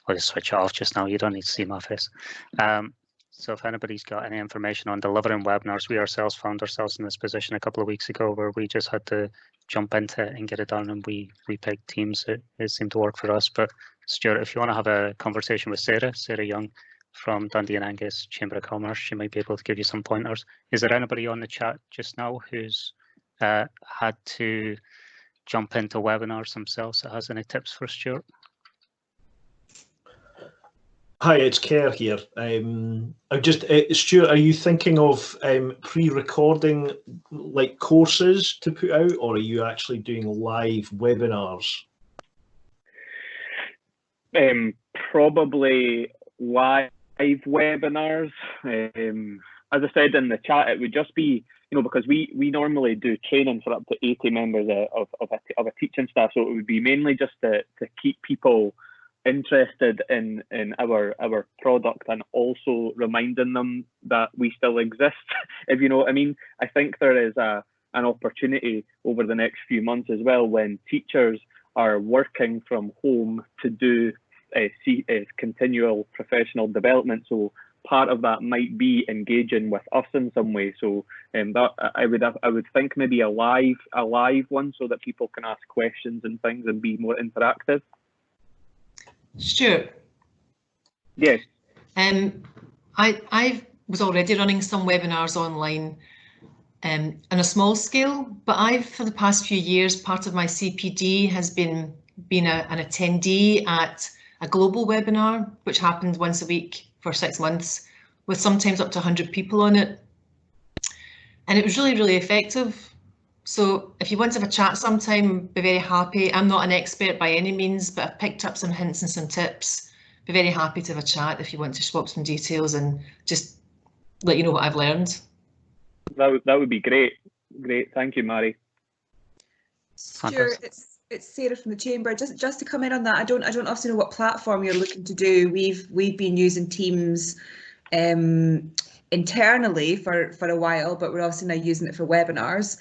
I'll just switch it off just now. You don't need to see my face. So if anybody's got any information on delivering webinars, we ourselves found ourselves in this position a couple of weeks ago where we just had to jump into it and get it done, and we picked teams. It seemed to work for us. But Stuart, if you want to have a conversation with Sarah Young from Dundee and Angus Chamber of Commerce, she might be able to give you some pointers. Is there anybody on the chat just now who's had to jump into webinars themselves that has any tips for Stuart? Hi, it's Kerr here. Stuart, are you thinking of pre-recording like courses to put out, or are you actually doing live webinars? Probably live webinars. As I said in the chat, it would just be, because we normally do training for up to 80 members of a teaching staff, so it would be mainly just to keep people interested in our product and also reminding them that we still exist, if you know what I mean. I think there is an opportunity over the next few months as well when teachers are working from home to do continual professional development. So part of that might be engaging with us in some way. So that I would think maybe a live one, so that people can ask questions and things and be more interactive. Stuart. Yes. I was already running some webinars online on a small scale, but for the past few years, part of my CPD has been an attendee at a global webinar, which happened once a week for 6 months, with sometimes up to 100 people on it. And it was really, really effective. So if you want to have a chat sometime, be very happy. I'm not an expert by any means, but I've picked up some hints and some tips. Be very happy to have a chat if you want to swap some details and just let you know what I've learned. That would be great. Great, thank you, Mary. Stuart, it's Sarah from the Chamber. Just to come in on that, I don't obviously know what platform you're looking to do. We've been using Teams internally for a while, but we're obviously now using it for webinars.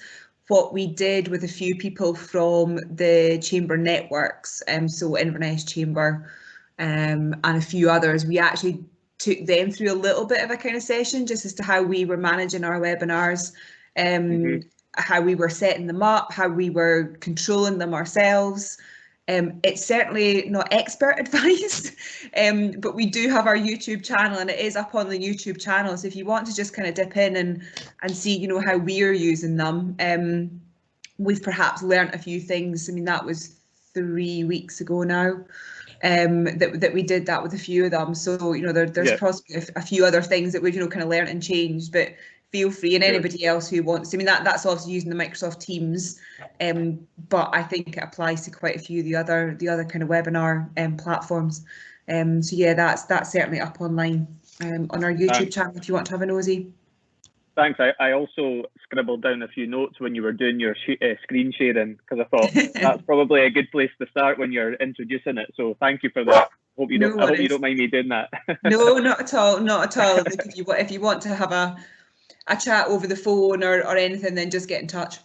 What we did with a few people from the Chamber networks, so Inverness Chamber and a few others, we actually took them through a little bit of a kind of session just as to how we were managing our webinars, how we were setting them up, how we were controlling them ourselves. It's certainly not expert advice, but we do have our YouTube channel, and it is up on the YouTube channel. So if you want to just kind of dip in and see, you know, how we're using them, we've perhaps learnt a few things. I mean, that was 3 weeks ago now. That we did that with a few of them. So, you know, there's possibly a few other things that we've, you know, kind of learnt and changed, but feel free, and anybody else who wants. I mean, that's obviously using the Microsoft Teams, but I think it applies to quite a few of the other kind of webinar platforms. So yeah, that's certainly up online on our YouTube channel if you want to have a nosy. Thanks. I also scribbled down a few notes when you were doing your screen sharing, because I thought that's probably a good place to start when you're introducing it. So thank you for that. I hope you don't mind me doing that. No, not at all. Not at all. Look, if you want to have a chat over the phone or anything, then just get in touch.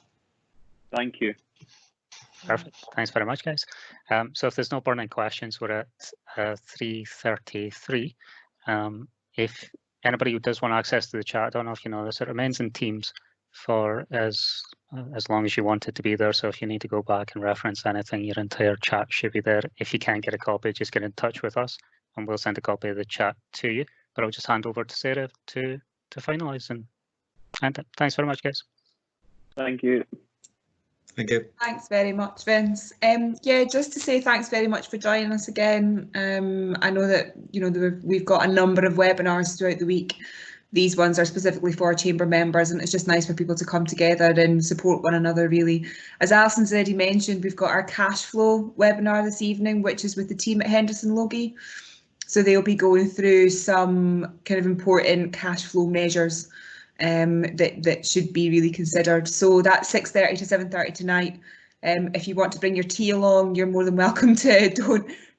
Thank you. Perfect. Thanks very much, guys. So if there's no burning questions, we're at 3:33. If anybody who does want access to the chat, I don't know if you know this, it remains in Teams for as long as you want it to be there. So if you need to go back and reference anything, your entire chat should be there. If you can't get a copy, just get in touch with us and we'll send a copy of the chat to you. But I'll just hand over to Sarah to finalise and thanks very much, guys. Thank you. Thank you. Thanks very much, Vince. Yeah, just to say thanks very much for joining us again. I know that, you know, we've got a number of webinars throughout the week. These ones are specifically for our Chamber members, and it's just nice for people to come together and support one another, really. As Alison's already mentioned, we've got our cash flow webinar this evening, which is with the team at Henderson Logie. So they'll be going through some kind of important cash flow measures that should be really considered. So that's 6:30 to 7:30 tonight. If you want to bring your tea along, you're more than welcome to.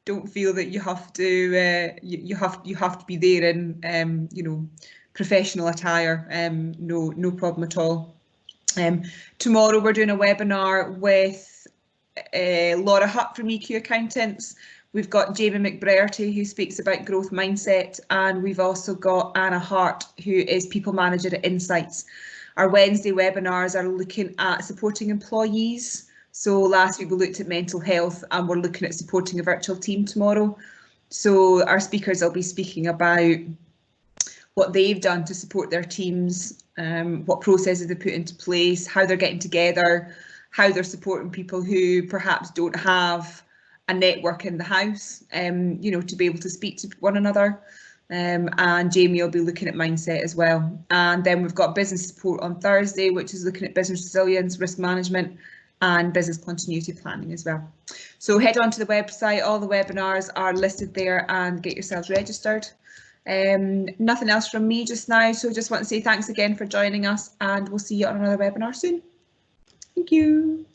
Don't feel that you have to you have to be there in you know, professional attire. No problem at all. Tomorrow we're doing a webinar with Laura Hutt from EQ Accountants. We've got Jamie McBrearty, who speaks about growth mindset, and we've also got Anna Hart, who is people manager at Insights. Our Wednesday webinars are looking at supporting employees. So last week we looked at mental health, and we're looking at supporting a virtual team tomorrow. So our speakers will be speaking about what they've done to support their teams, what processes they put into place, how they're getting together, how they're supporting people who perhaps don't have a network in the house, you know, to be able to speak to one another. And Jamie will be looking at mindset as well. And then we've got business support on Thursday, which is looking at business resilience, risk management, and business continuity planning as well. So head on to the website, all the webinars are listed there, and get yourselves registered. Nothing else from me just now, so just want to say thanks again for joining us, and we'll see you on another webinar soon. Thank you.